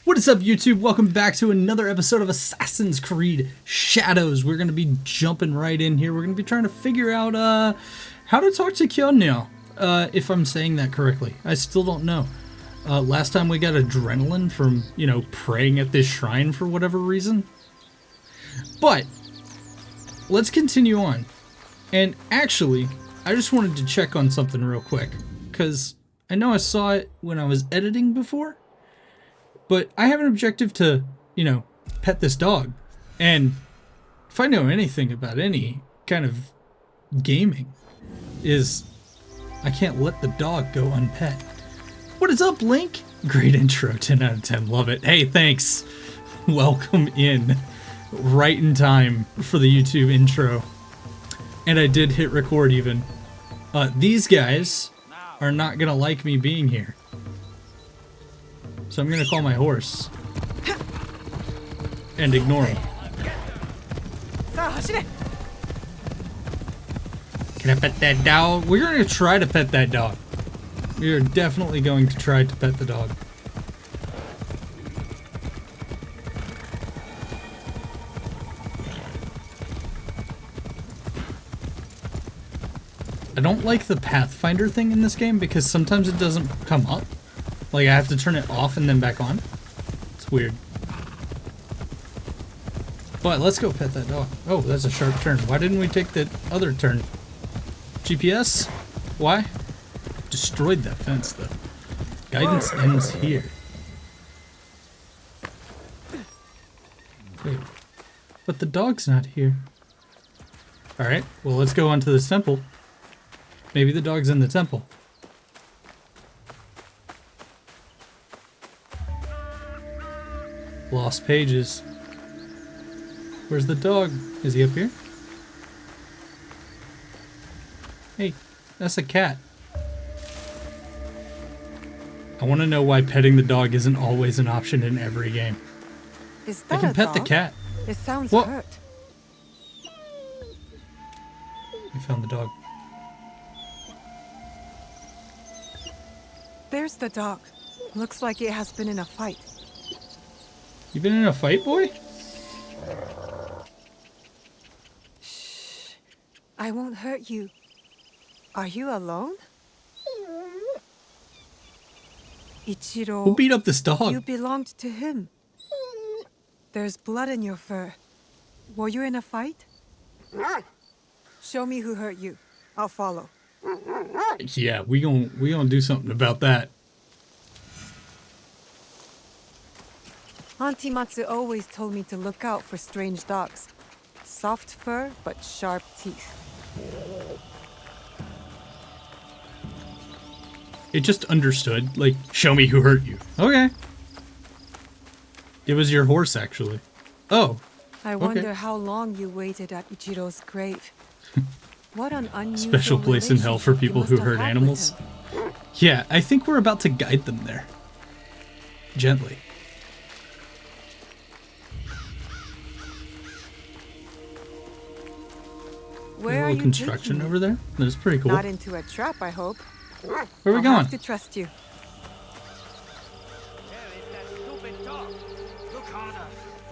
What is up, YouTube? Welcome back to another episode of Assassin's Creed Shadows. We're going to be jumping right in here. We're going to be trying to figure out how to talk to Kyonyo, if I'm saying that correctly. I still don't know. Last time we got adrenaline from, praying at this shrine for whatever reason. But let's continue on. And actually, I just wanted to check on something real quick, because I know I saw it when I was editing before. But I have an objective to, pet this dog. And if I know anything about any kind of gaming, is I can't let the dog go unpet. What is up, Link? Great intro, 10 out of 10, love it. Hey, thanks. Welcome in. Right in time for the YouTube intro. And I did hit record even. These guys are not gonna like me being here. So I'm gonna call my horse and ignore him. Can I pet that dog? We're gonna try to pet that dog. We are definitely going to try to pet the dog. I don't like the Pathfinder thing in this game because sometimes it doesn't come up. Like, I have to turn it off and then back on. It's weird. But let's go pet that dog. Oh, that's a sharp turn. Why didn't we take the other turn? GPS? Why? Destroyed that fence, though. Guidance ends here. Wait. But the dog's not here. Alright, well, let's go on to this temple. Maybe the dog's in the temple. Lost pages. Where's the dog? Is he up here? Hey, that's a cat. I want to know why petting the dog isn't always an option in every game. Is that I can pet dog? the cat. It sounds What? hurt. We found the dog. There's the dog. Looks like it has been in a fight. You been in a fight, boy? Shh. I won't hurt you. Are you alone? Ichiro, Who beat up this you dog? belonged to him. There's blood in your fur. Were you in a fight? Show me who hurt you. I'll follow. Yeah, we gonna do something about that. Auntie Matsu always told me to look out for strange dogs. Soft fur, but sharp teeth. It just understood. Like, show me who hurt you. Okay. It was your horse, actually. Oh. I wonder how long you waited at Ichiro's grave. What an unusual Special place in hell for relationship you people must who have hurt had with animals. him. Yeah, I think we're about to guide them there. Gently. Where A are little you construction taking me? over there. That's pretty cool. Not into a trap, I hope. Where are we I'll going? have to trust you. There is that stupid dog. Look harder.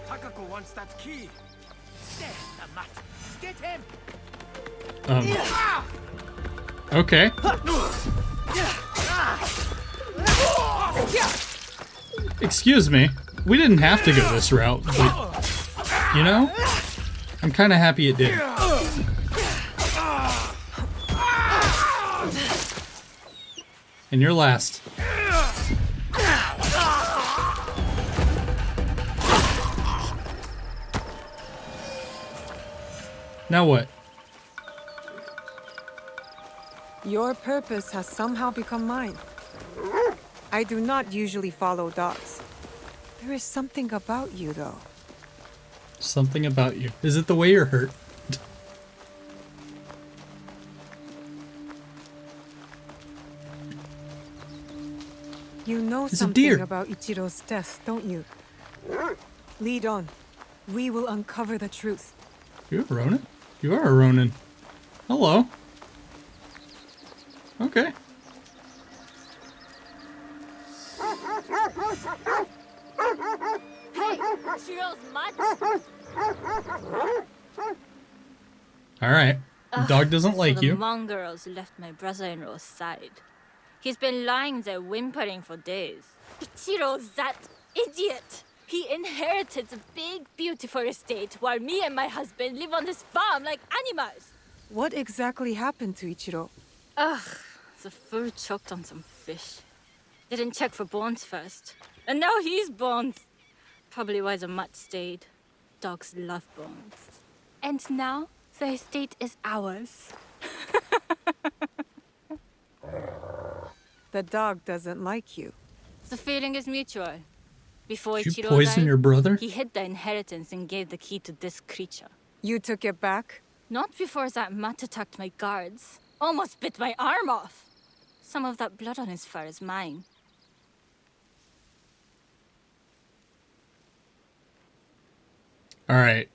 Takako wants that key. There's the mat. Get him. Okay. Excuse me. We didn't have to go this route, but, I'm kind of happy it did. And you're last. Now what? Your purpose has somehow become mine. I do not usually follow dogs. There is something about you, though. Something about you. Is it the way you're hurt? You know It's a something deer. about Ichiro's death, don't you? Lead on. We will uncover the truth. You're a Ronin? You are a Ronin. Hello. Okay. Chiro's much. Alright. The dog doesn't like The you. mongrels left my brother-in-law's side. He's been lying there whimpering for days. Ichiro's that idiot. He inherited a big, beautiful estate while me and my husband live on this farm like animals. What exactly happened to Ichiro? Ugh, the fur choked on some fish. Didn't check for bones first. And now he's bones. Probably why the mutt stayed. Dogs love bones. And now the estate is ours. The dog doesn't like you. The feeling is mutual. Before Did you Ichiro poison died, your brother? he hid the inheritance and gave the key to this creature. You took it back? Not before that mutt attacked my guards. Almost bit my arm off. Some of that blood on his fur is mine. Alright.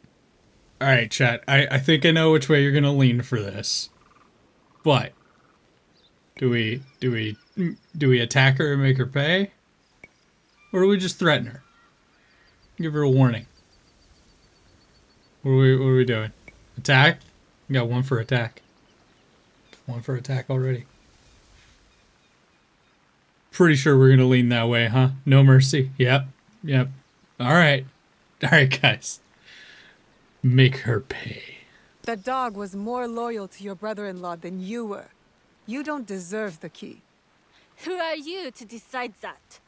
Alright, chat. I think I know which way you're gonna lean for this. But do we attack her and make her pay? Or do we just threaten her? Give her a warning. What are we doing? Attack? We got one for attack. One for attack already. Pretty sure we're gonna lean that way, huh? No mercy. Yep. Alright. Alright, guys. Make her pay. The dog was more loyal to your brother-in-law than you were. You don't deserve the key. Who are you to decide that?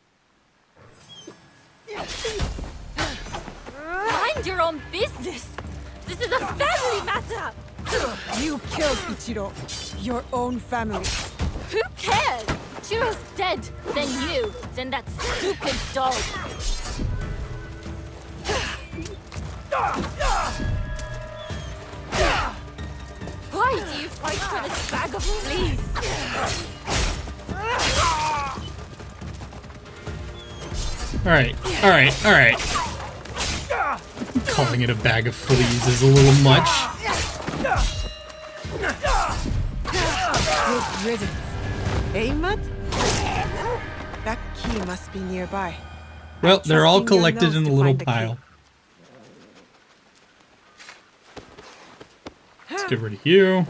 Mind your own business! This is a family matter! You killed Ichiro. Your own family. Who cares? Chiro's dead. Then you. Then that stupid dog. Why do you fight for this bag of fleas? Alright. Calling it a bag of fleas is a little much. Good riddance. Eh, Matt? That key must be nearby. Well, they're all Trusting your collected nose in a to little find the key. pile. Let's get rid of you.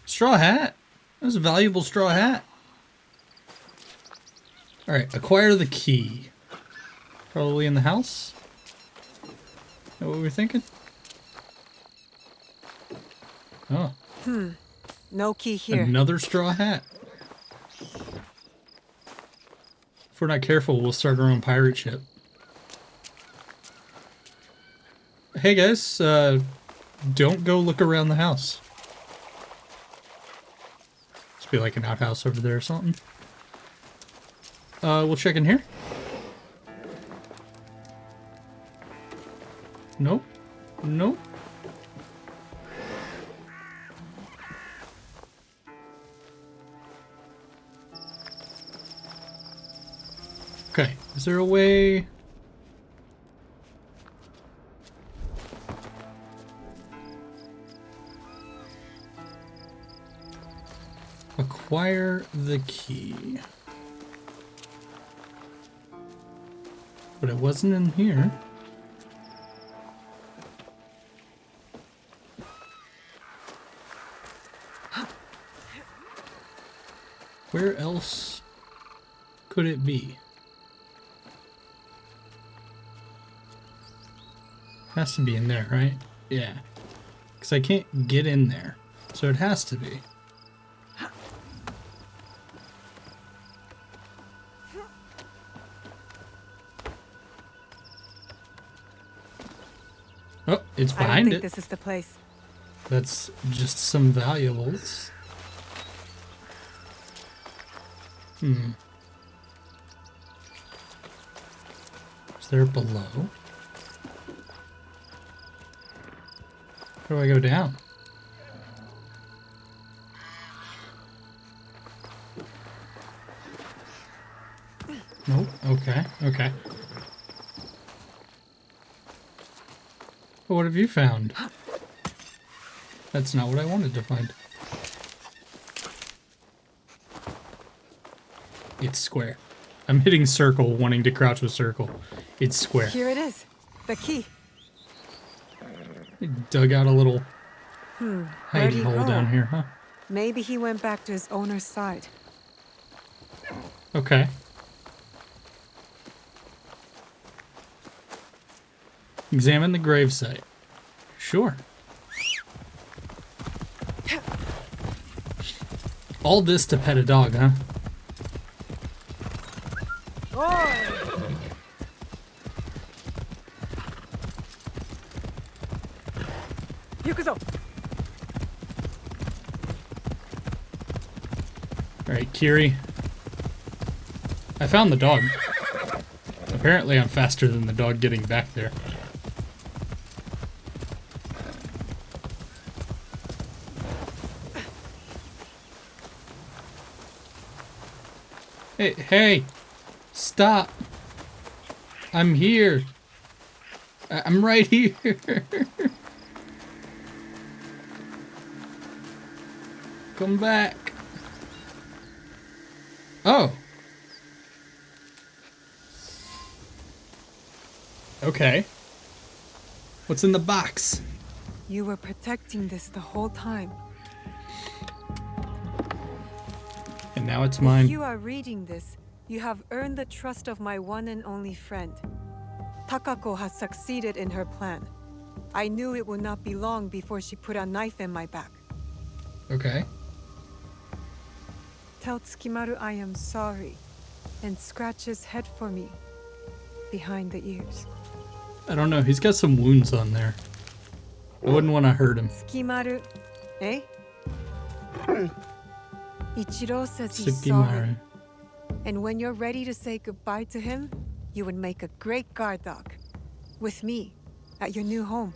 Straw hat? That was a valuable straw hat. Alright, acquire the key. Probably in the house? Is that what we're thinking? Oh. No key here. Another straw hat. If we're not careful, we'll start our own pirate ship. Hey guys, don't go look around the house. Must be like an outhouse over there or something. We'll check in here. Nope. Nope. Okay, is there a way? Acquire the key. But it wasn't in here. Where else could it be? Has to be in there, right? Yeah. Because I can't get in there. So it has to be. Oh, it's I don't behind think it. this is the place. That's just some valuables. Is there below? How do I go down? Nope. Okay. Okay. What have you found? That's not what I wanted to find. It's square. I'm hitting circle, wanting to crouch with circle. It's square. Here it is. The key. Dug out a little Where'd hidey he hole go? down here, huh? Maybe he went back to his owner's side. Okay. Examine the gravesite. Sure. All this to pet a dog, huh? Yukuzo! Alright, Kiri. I found the dog. Apparently I'm faster than the dog getting back there. Hey! Stop! I'm here! I'm right here! Come back! Oh! Okay. What's in the box? You were protecting this the whole time. And now it's mine. If you are reading this, you have earned the trust of my one and only friend. Takako has succeeded in her plan. I knew it would not be long before she put a knife in my back. Okay. Tell Tsukimaru I am sorry, and scratch his head for me, behind the ears. I don't know, he's got some wounds on there. I wouldn't want to hurt him. Tsukimaru, eh? Ichiro says he's sorry. Tsukimaru. And when you're ready to say goodbye to him, you would make a great guard dog. With me, at your new home.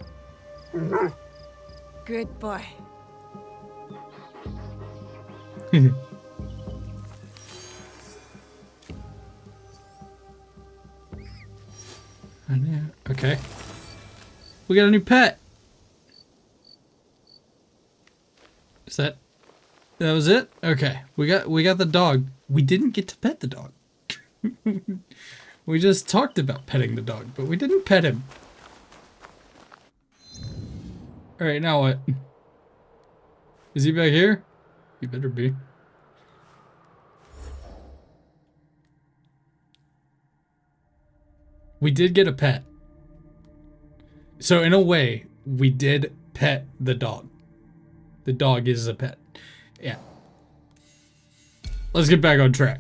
Good boy. Okay. We got a new pet. Is that was it? Okay. We got the dog. We didn't get to pet the dog. We just talked about petting the dog, but we didn't pet him. Alright, now what? Is he back here? He better be. We did get a pet. So in a way, we did pet the dog. The dog is a pet. Yeah. Let's get back on track.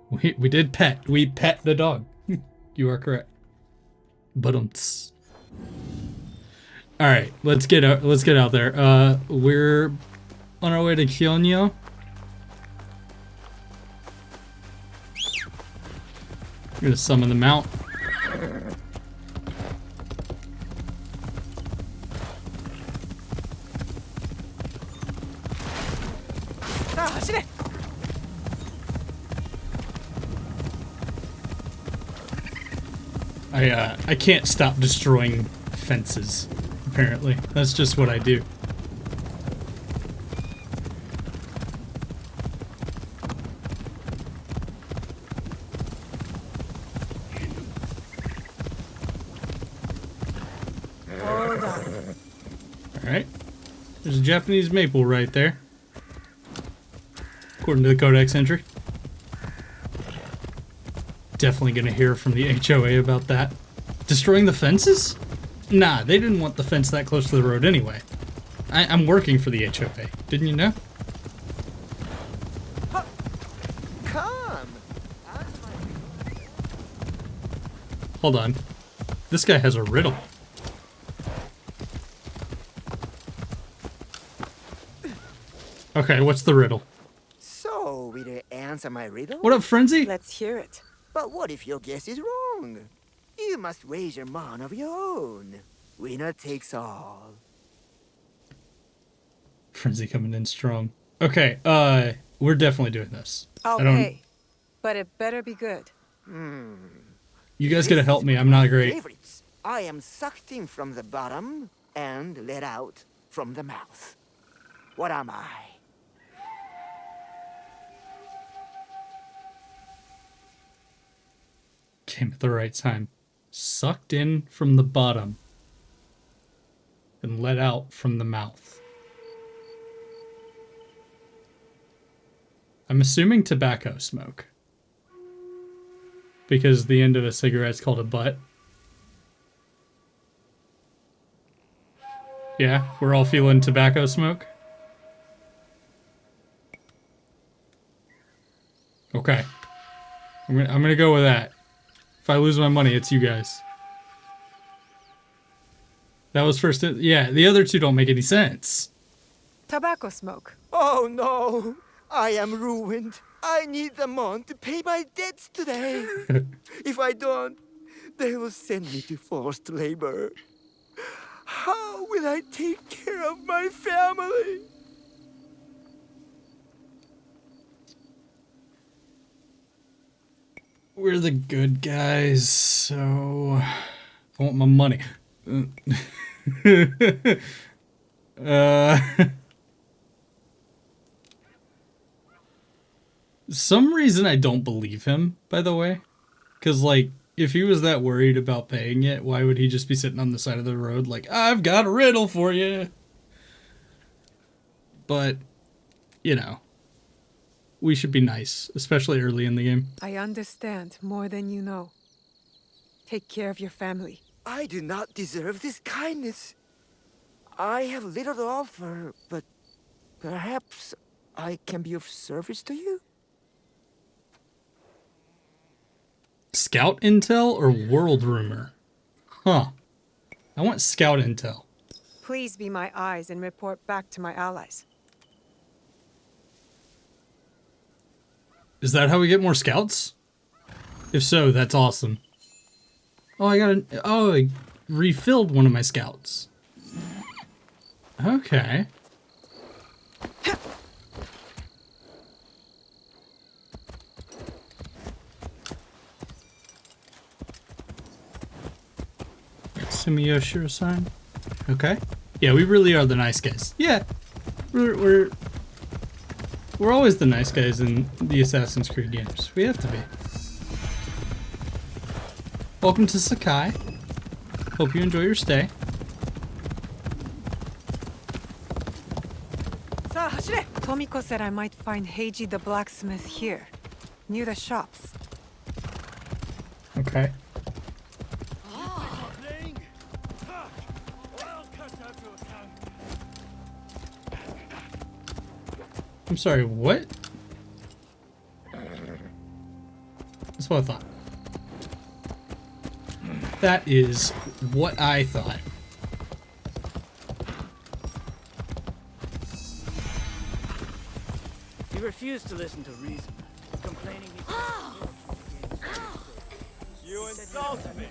We did pet. We pet the dog. You are correct. But all right, let's get out there. We're on our way to Kyonyo. I'm gonna summon them out. I can't stop destroying fences, apparently. That's just what I do. Hold on. Alright. There's a Japanese maple right there. According to the codex entry. Definitely gonna hear from the HOA about that. Destroying the fences? Nah, they didn't want the fence that close to the road anyway. I'm working for the HOA. Didn't you know? Come! Hold on. This guy has a riddle. Okay, what's the riddle? So, will you answer my riddle? What up, Frenzy? Let's hear it. But what if your guess is wrong? You must wager man of your own. Winner takes all. Frenzy coming in strong. Okay, we're definitely doing this. I'll pay, but it better be good. You guys gotta help me, I'm not great. Favorites. I am sucked in from the bottom and let out from the mouth. What am I? Came at the right time. Sucked in from the bottom and let out from the mouth. I'm assuming tobacco smoke. Because the end of a cigarette's called a butt. Yeah, we're all feeling tobacco smoke. Okay. I'm gonna go with that. If I lose my money, it's you guys. That was first. Yeah, the other two don't make any sense. Tobacco smoke. Oh no! I am ruined. I need the money to pay my debts today. If I don't, they will send me to forced labor. How will I take care of my family? We're the good guys, so I want my money. Some reason I don't believe him, by the way. Because, like, if he was that worried about paying it, why would he just be sitting on the side of the road like, I've got a riddle for you? But, you know, we should be nice, especially early in the game. I understand more than you know. Take care of your family. I do not deserve this kindness. I have little to offer, but perhaps I can be of service to you? Scout intel or world rumor? Huh. I want scout intel. Please be my eyes and report back to my allies. Is that how we get more scouts? If so, that's awesome. Oh, I refilled one of my scouts. Okay. Sumiyoshi sign. Okay. Yeah, we really are the nice guys. Yeah. We're always the nice guys in the Assassin's Creed games. We have to be. Welcome to Sakai. Hope you enjoy your stay. Tomiko said I might find Heiji the blacksmith here, near the shops. Okay. I'm sorry, what? That's what I thought. That is what I thought. You refuse to listen to reason, complaining. You insulted me.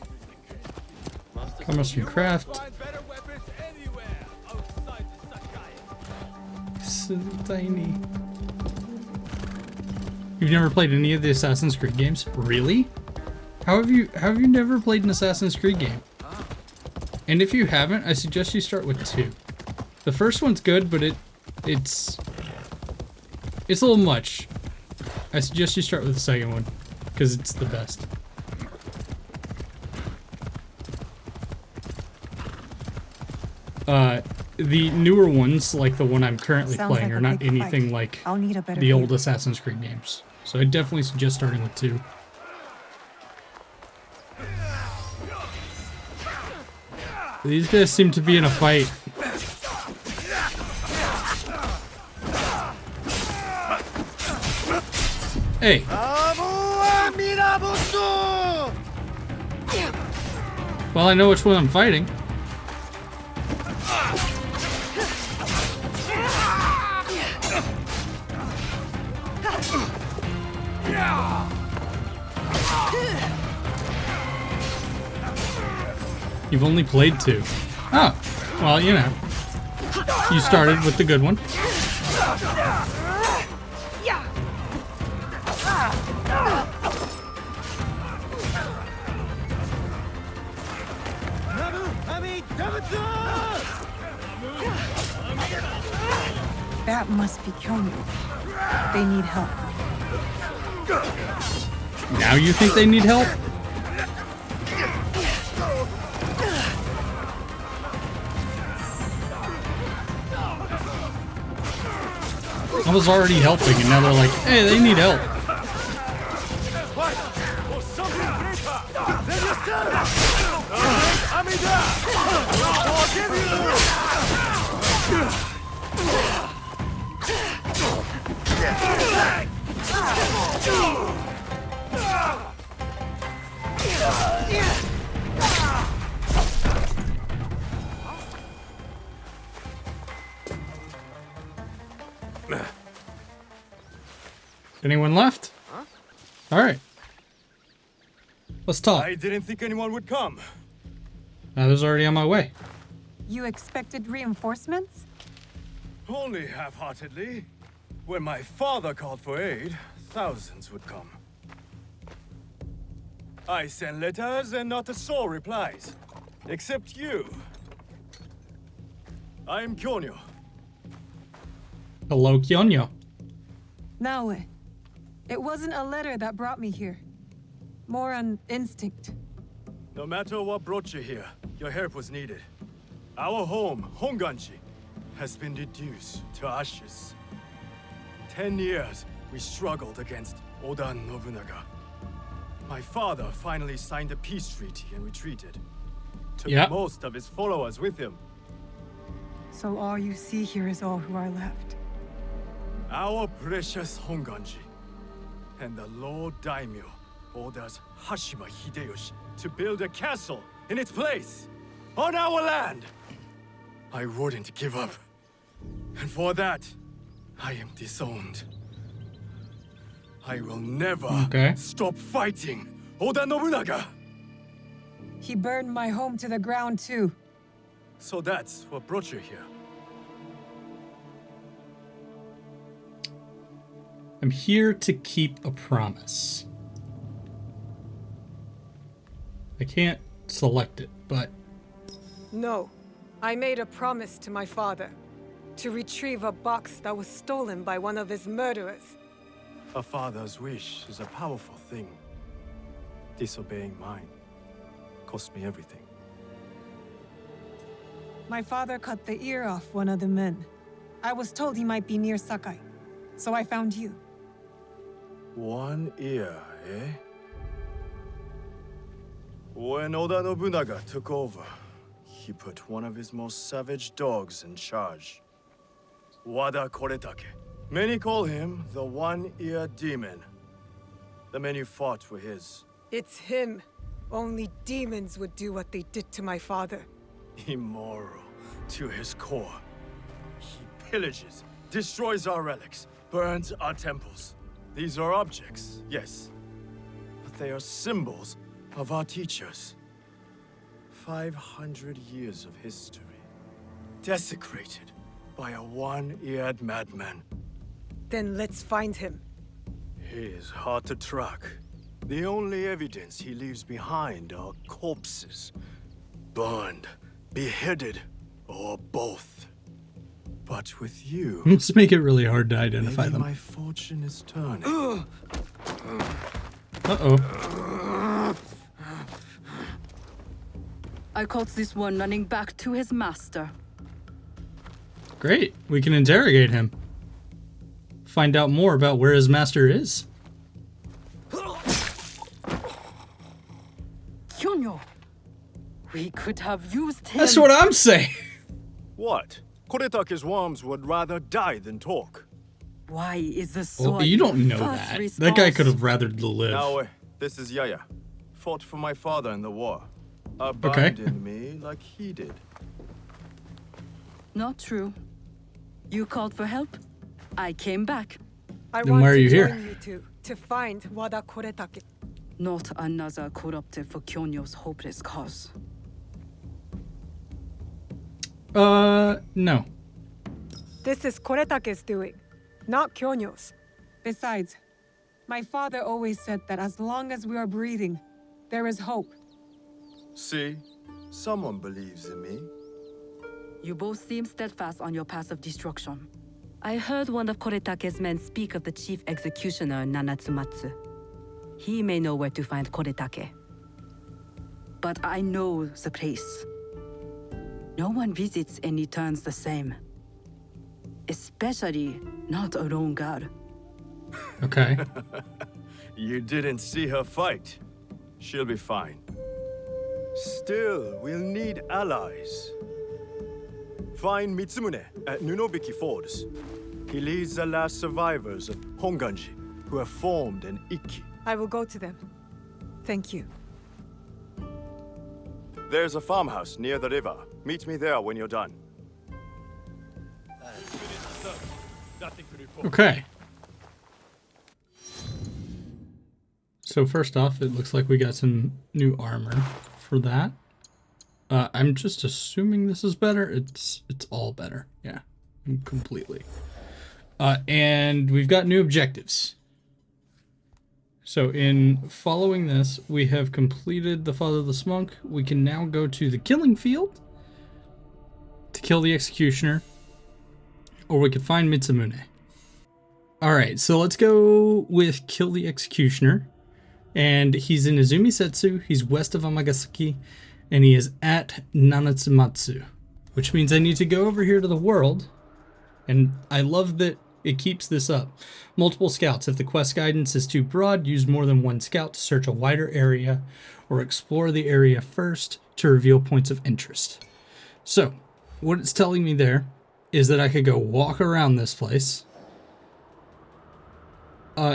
Commerce from craft. Find better weapons anywhere outside the Sakai. So tiny. You've never played any of the Assassin's Creed games? Really? How have you never played an Assassin's Creed game? And if you haven't, I suggest you start with 2. The first one's good, but it's a little much. I suggest you start with the second one, because it's the best. The newer ones, like the one I'm currently Sounds playing, like are a not big anything fight. like I'll need a better the old view. Assassin's Creed games. So I definitely suggest starting with 2. These guys seem to be in a fight. Hey. Well, I know which one I'm fighting. You've only played 2. Oh, well, you know. You started with the good one. That must be Kyomu. They need help. Now you think they need help? I was already helping, and now they're like, hey, they need help. Anyone left? All right. Let's talk. I didn't think anyone would come. I was already on my way. You expected reinforcements? Only half-heartedly. When my father called for aid, thousands would come. I sent letters and not a soul replies. Except you. I am Kyonyo. Hello, Kyonyo. Naoe. It wasn't a letter that brought me here. More an instinct. No matter what brought you here, your help was needed. Our home, Honganji, has been reduced to ashes. 10 years we struggled against Oda Nobunaga. My father finally signed a peace treaty and retreated. Took most of his followers with him. So all you see here is all who are left. Our precious Honganji. And the Lord Daimyo orders Hashima Hideyoshi to build a castle in its place, on our land. I wouldn't give up. And for that, I am disowned. I will never stop fighting Oda Nobunaga. He burned my home to the ground too. So that's what brought you here. I'm here to keep a promise. I can't select it, but... No. I made a promise to my father. To retrieve a box that was stolen by one of his murderers. A father's wish is a powerful thing. Disobeying mine cost me everything. My father cut the ear off one of the men. I was told he might be near Sakai, so I found you. One ear, eh? When Oda Nobunaga took over, he put one of his most savage dogs in charge. Wada Koretake. Many call him the One-Ear Demon. The men you fought were his. It's him. Only demons would do what they did to my father. Immoral to his core. He pillages, destroys our relics, burns our temples. These are objects, yes, but they are symbols of our teachers. 500 years of history, desecrated by a one-eared madman. Then let's find him. He is hard to track. The only evidence he leaves behind are corpses. Burned, beheaded, or both. But with you... Let's make it really hard to identify maybe them. my fortune is turning. Uh-oh. I caught this one running back to his master. Great. We can interrogate him. Find out more about where his master is. Kyonyo, we could have used him. That's what I'm saying. What? Koretake's worms would rather die than talk. Why is the sword? Well, you don't know first that. response? That guy could have rather live. Naoe, this is Yaya. Fought for my father in the war. Abandoned me like he did. Not true. You called for help. I came back. I Then want why are to you here? join you two to find Wada Koretake. Not another corrupted for Kyonyo's hopeless cause. No. This is Koretake's doing, not Kyonyo's. Besides, my father always said that as long as we are breathing, there is hope. See? Someone believes in me. You both seem steadfast on your path of destruction. I heard one of Koretake's men speak of the chief executioner, Nanatsumatsu. He may know where to find Koretake. But I know the place. No one visits and returns the same. Especially not a lone girl. Okay. You didn't see her fight. She'll be fine. Still, we'll need allies. Find Mitsumune at Nunobiki Falls. He leads the last survivors of Honganji, who have formed an Ikki. I will go to them. Thank you. There's a farmhouse near the river. Meet me there when you're done. Okay. So first off, it looks like we got some new armor for that. I'm just assuming this is better. It's all better. Yeah, completely. And we've got new objectives. So in following this, we have completed the Fatherless Monk. We can now go to the killing field to kill the Executioner, or we could find Mitsumune. Alright, so let's go with kill the Executioner. And he's in Izumi Setsu, he's west of Amagasaki, and he is at Nanatsumatsu. Which means I need to go over here to the world, and I love that it keeps this up. Multiple scouts. If the quest guidance is too broad, use more than one scout to search a wider area, or explore the area first to reveal points of interest. So, what it's telling me there is that I could go walk around this place.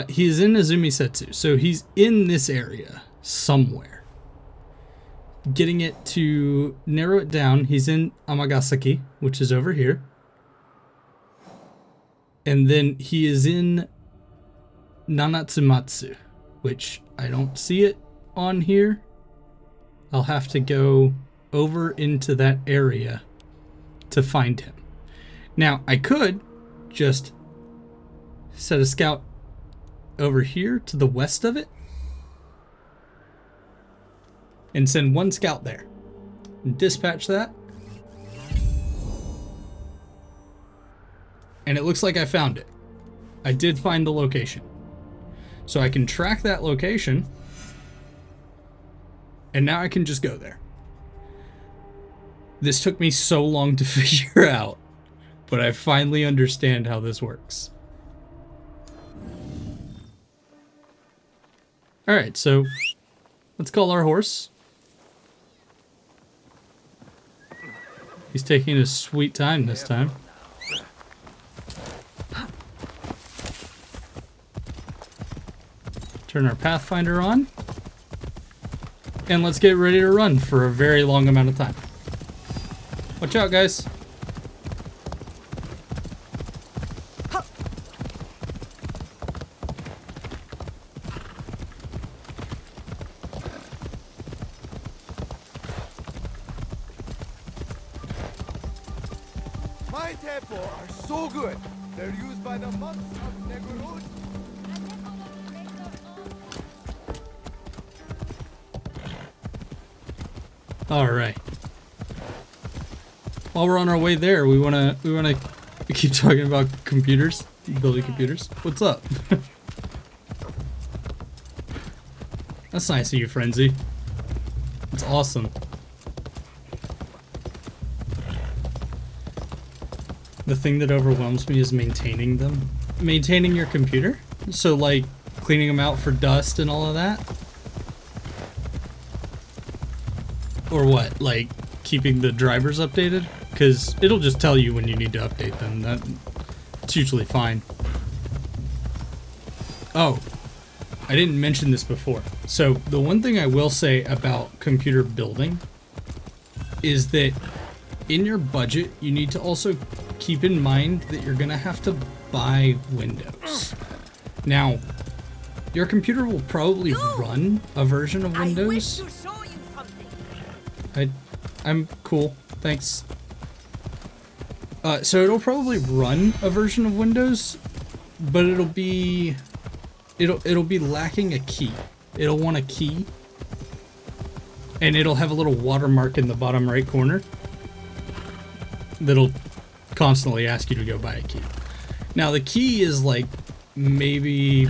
He's in Izumi Setsu, so he's in this area somewhere. Getting it to narrow it down, he's in Amagasaki, which is over here. And then he is in Nanatsumatsu, which I don't see it on here. I'll have to go over into that area to find him. Now, I could just set a scout over here to the west of it and send one scout there and dispatch that. And it looks like I found it. I did find the location. So I can track that location. And now I can just go there. This took me so long to figure out, but I finally understand how this works. Alright, so let's call our horse. He's taking his sweet time this time. Turn our Pathfinder on. And let's get ready to run for a very long amount of time. Watch out, guys. My temple are so good. They're used by the monks of Negurut. All right. While we're on our way there, we wanna keep talking about computers, building computers. What's up? That's nice of you, Frenzy. It's awesome. The thing that overwhelms me is maintaining them. Maintaining your computer? So like cleaning them out for dust and all of that? Or what? Like keeping the drivers updated? Because it'll just tell you when you need to update them. That's usually fine. Oh, I didn't mention this before. So the one thing I will say about computer building is that in your budget, you need to also keep in mind that you're gonna have to buy Windows. Now, your computer will probably run a version of Windows. I'm cool, thanks. So it'll probably run a version of Windows, but it'll be lacking a key. It'll want a key, and it'll have a little watermark in the bottom right corner that'll constantly ask you to go buy a key. Now the key is like maybe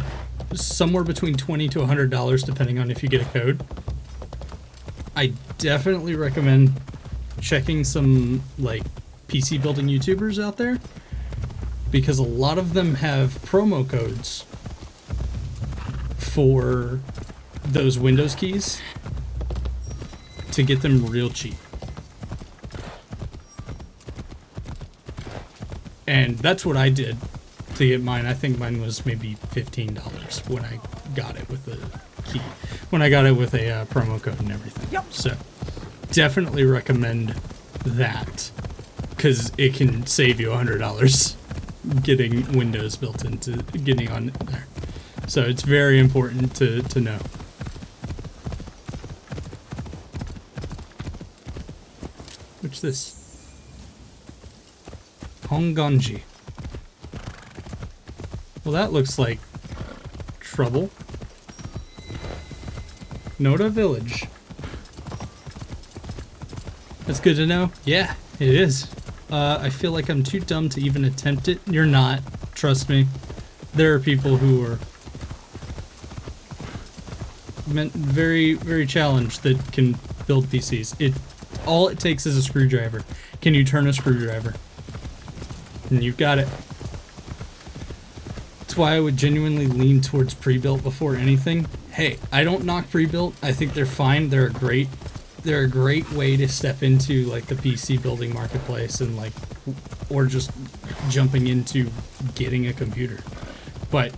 somewhere between $20 to $100 depending on if you get a code. I definitely recommend checking some like PC building YouTubers out there, because a lot of them have promo codes for those Windows keys to get them real cheap. And that's what I did to get mine. I think mine was maybe $15 when I got it with a key. When I got it with a promo code and everything. Yep. So definitely recommend that, because it can save you $100 getting Windows built into getting on there. So it's very important to know. What's this? Honganji. Well, that looks like trouble. Noda Village. That's good to know. Yeah, it is. I feel like I'm too dumb to even attempt it. You're not. Trust me. There are people who are very, very challenged that can build PCs. All it takes is a screwdriver. Can you turn a screwdriver? And you've got it. That's why I would genuinely lean towards pre-built before anything. Hey, I don't knock pre-built. I think they're fine. They're a great way to step into like the PC building marketplace and like, or just jumping into getting a computer. But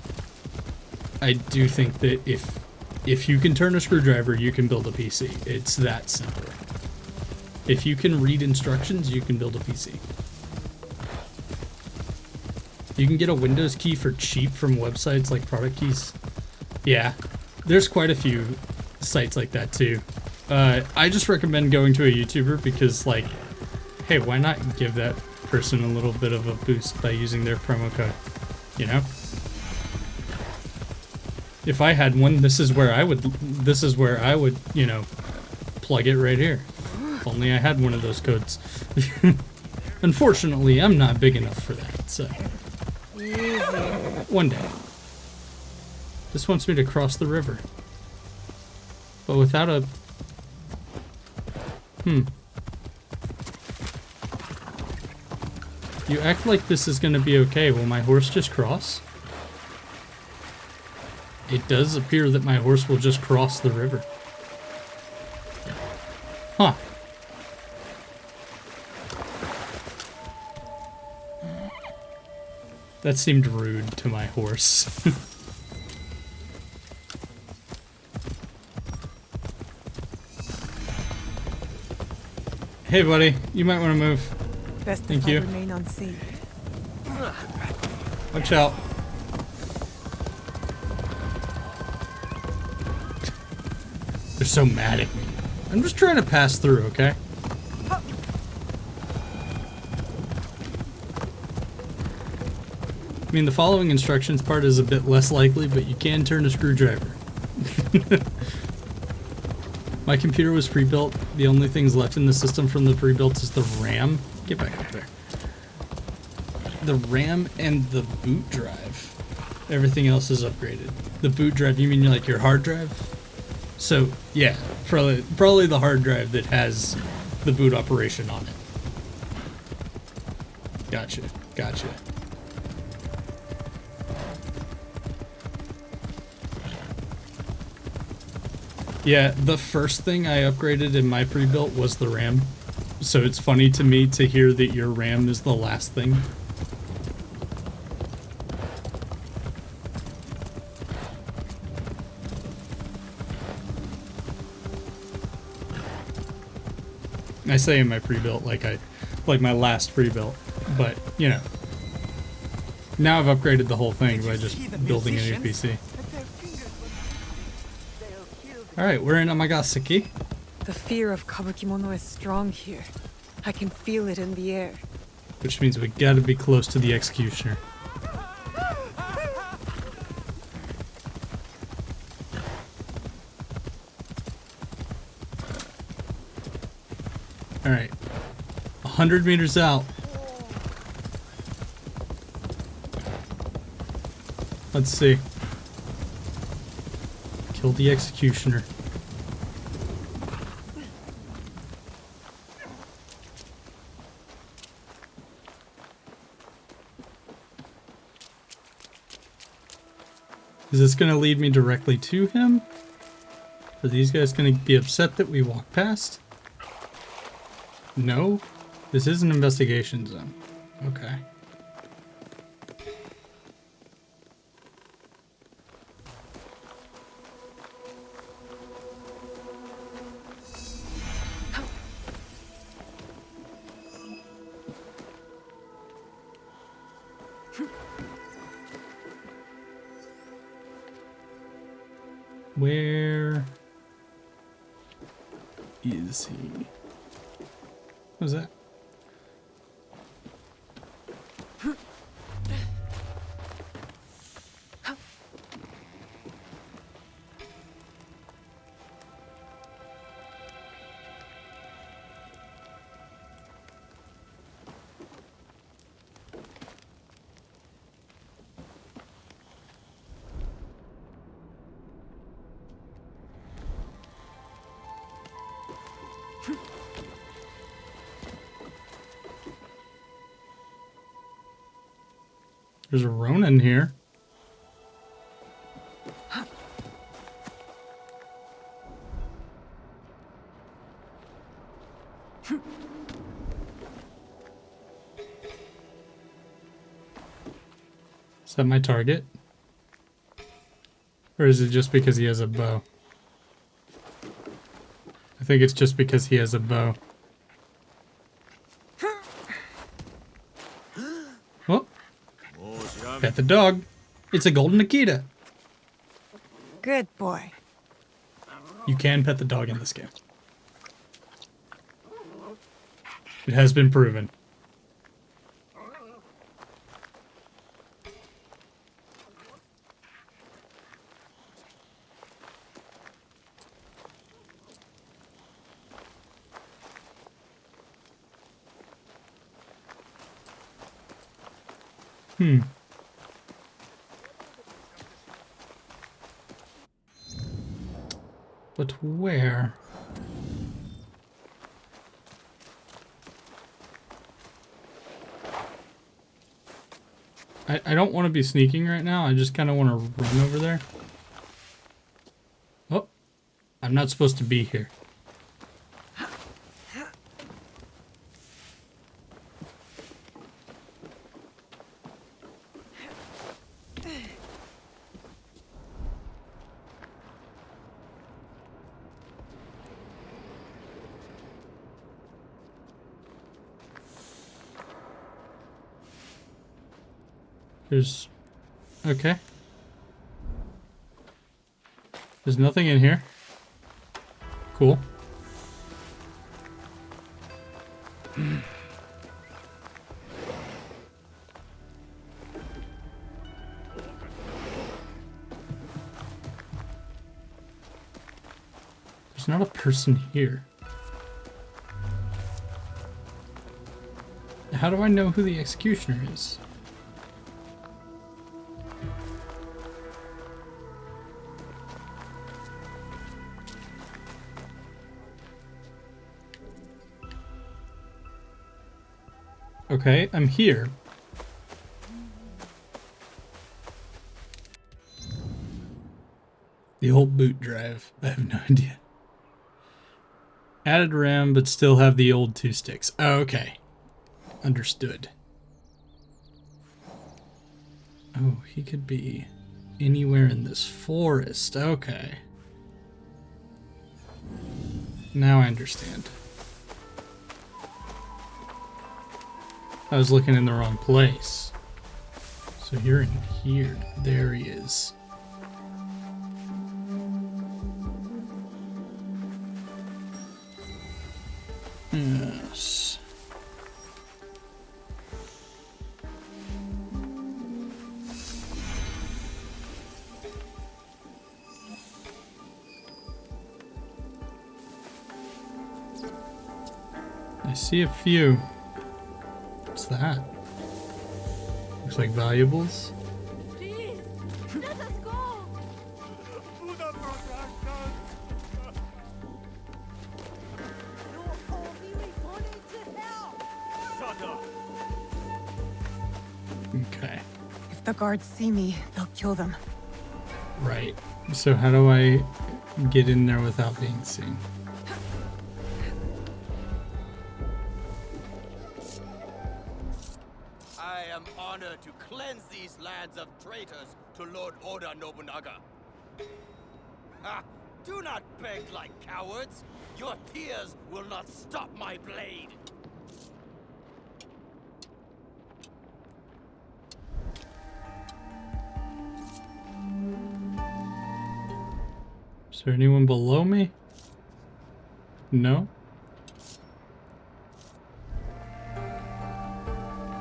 I do think that if you can turn a screwdriver, you can build a PC. It's that simple. If you can read instructions, you can build a PC. You can get a Windows key for cheap from websites like Product Keys. Yeah, there's quite a few sites like that too. I just recommend going to a YouTuber because, like, hey, why not give that person a little bit of a boost by using their promo code, you know? If I had one, this is where I would, you know, plug it right here. If only I had one of those codes. Unfortunately, I'm not big enough for that, so. One day. This wants me to cross the river. But without a... You act like this is gonna be okay. Will my horse just cross? It does appear that my horse will just cross the river. Huh. That seemed rude to my horse. Hey buddy, you might want to move. Best Thank if I you. remain unseen. Watch out. They're so mad at me. I'm just trying to pass through, okay? I mean, the following instructions part is a bit less likely, but you can turn a screwdriver. My computer was pre-built. The only things left in the system from the pre-built is the RAM. Get back up there. The RAM and the boot drive. Everything else is upgraded. The boot drive, you mean like your hard drive? So, yeah, probably the hard drive that has the boot operation on it. Gotcha, gotcha. Yeah, the first thing I upgraded in my pre-built was the RAM. So it's funny to me to hear that your RAM is the last thing. I say in my pre-built like my last pre-built, but you know. Now I've upgraded the whole thing by just building a new PC. Alright, we're in Amagasaki. The fear of kabukimono is strong here. I can feel it in the air. Which means we gotta be close to the executioner. Alright. 100 meters out. Let's see. Kill the executioner. Is this going to lead me directly to him? Are these guys going to be upset that we walk past? No? This is an investigation zone. Okay. Where is he? What was that? There's a Ronin here. Is that my target? Or is it just because he has a bow? I think it's just because he has a bow. Oh. Pet the dog. It's a golden Akita. Good boy. You can pet the dog in this game. It has been proven. But where? I don't want to be sneaking right now. I just kind of want to run over there. Oh, I'm not supposed to be here. There's... okay. There's nothing in here. Cool. There's not a person here. How do I know who the executioner is? Okay, I'm here. The old boot drive. I have no idea. Added RAM, but still have the old 2 sticks. Oh, okay. Understood. Oh, he could be anywhere in this forest. Okay. Now I understand. I was looking in the wrong place. So you're in here. There he is. Yes. I see a few. What's that? Looks like valuables. Please, let us go. Okay. If the guards see me, they'll kill them. Right. So how do I get in there without being seen? I am honored to cleanse these lands of traitors to Lord Oda Nobunaga. Ha! Do not beg like cowards. Your tears will not stop my blade. Is there anyone below me? No?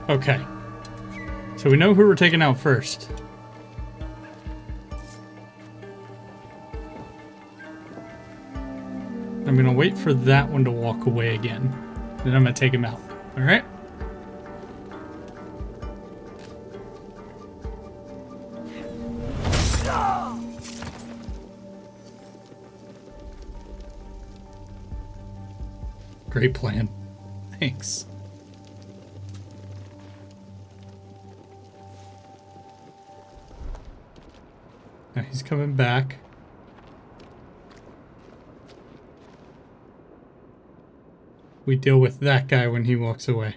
Okay. So we know who we're taking out first. I'm gonna wait for that one to walk away again. Then I'm gonna take him out. Alright? Great plan. Thanks. Now he's coming back. We deal with that guy when he walks away.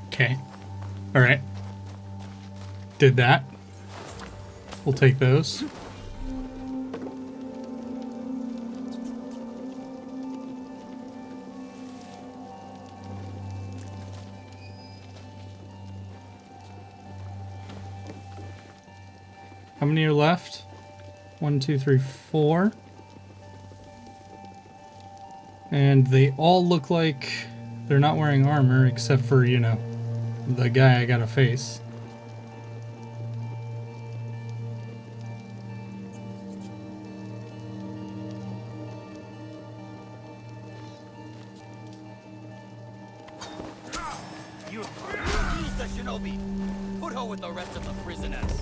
Okay. Alright. Did that. We'll take those. How many are left? 1, 2, 3, 4. And they all look like they're not wearing armor, except for, you know, the guy I gotta face. You use the shinobi. Put her with the rest of the prisoners.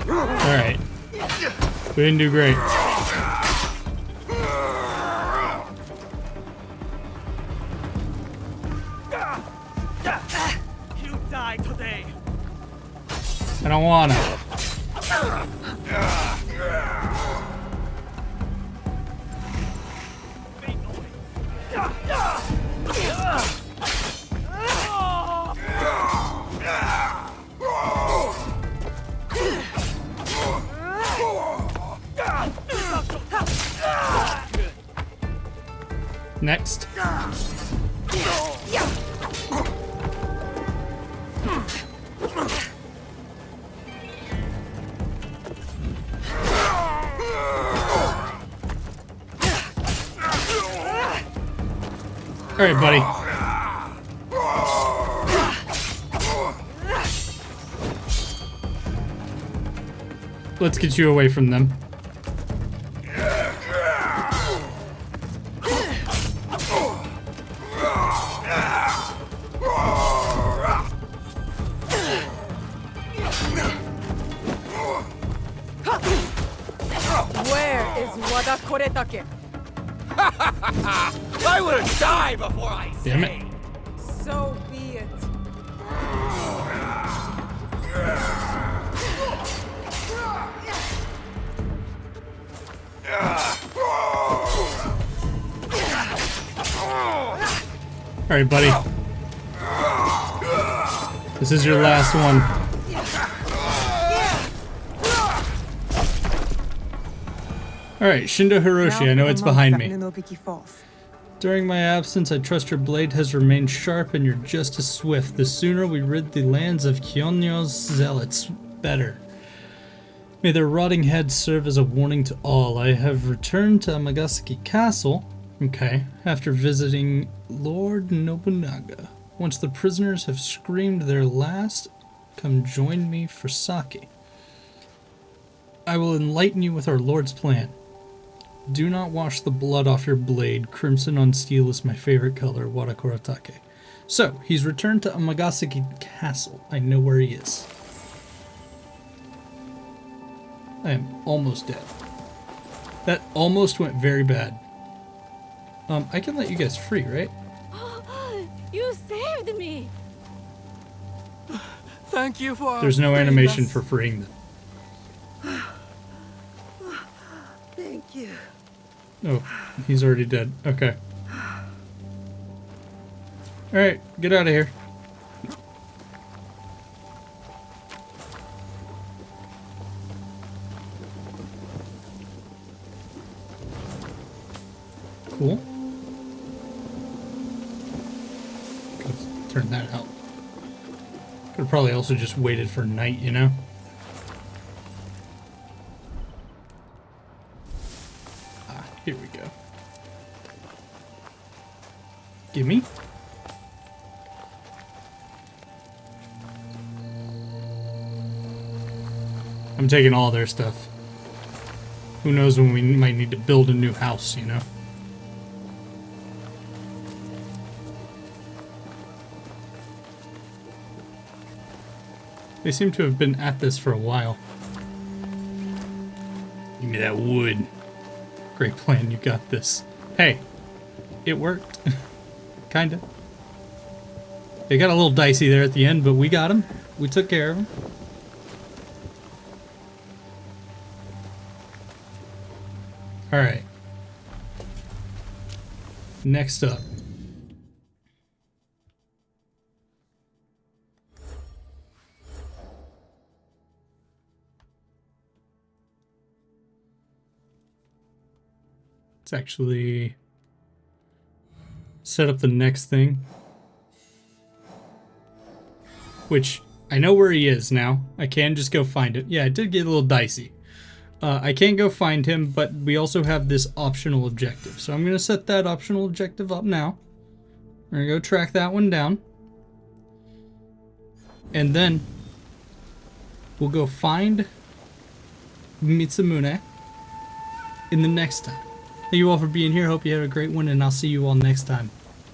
Alright. We didn't do great. You die today. I don't wanna. Next. All right, buddy. Let's get you away from them. Where is Wada Koretake? I will die before I say. Damn it. So be it. All right, buddy. This is your last one. All right, Shindo Hiroshi, I know it's behind me. During my absence, I trust your blade has remained sharp and you're just as swift. The sooner we rid the lands of Kyonyo's zealots, better. May their rotting heads serve as a warning to all. I have returned to Amagasaki Castle, okay, after visiting Lord Nobunaga. Once the prisoners have screamed their last, come join me for sake. I will enlighten you with our Lord's plan. Do not wash the blood off your blade. Crimson on steel is my favorite color, Wadakoratake. So, he's returned to Amagasaki Castle. I know where he is. I am almost dead. That almost went very bad. I can let you guys free, right? You saved me! Thank you for. There's no animation for freeing them. Thank you. Oh, he's already dead. Okay. Alright, get out of here. Cool. Could've turned that out. Could've probably also just waited for night, you know? Ah, here we go. Gimme. I'm taking all their stuff. Who knows when we might need to build a new house, you know? They seem to have been at this for a while. Give me that wood. Great plan, you got this. Hey, it worked. Kinda. They got a little dicey there at the end, but we got him. We took care of him. Alright. Next up. Let's actually set up the next thing. Which, I know where he is now. I can just go find it. Yeah, it did get a little dicey. I can go find him, but we also have this optional objective. So I'm going to set that optional objective up now. We're going to go track that one down. And then we'll go find Mitsumune in the next time. Thank you all for being here. Hope you had a great one, and I'll see you all next time.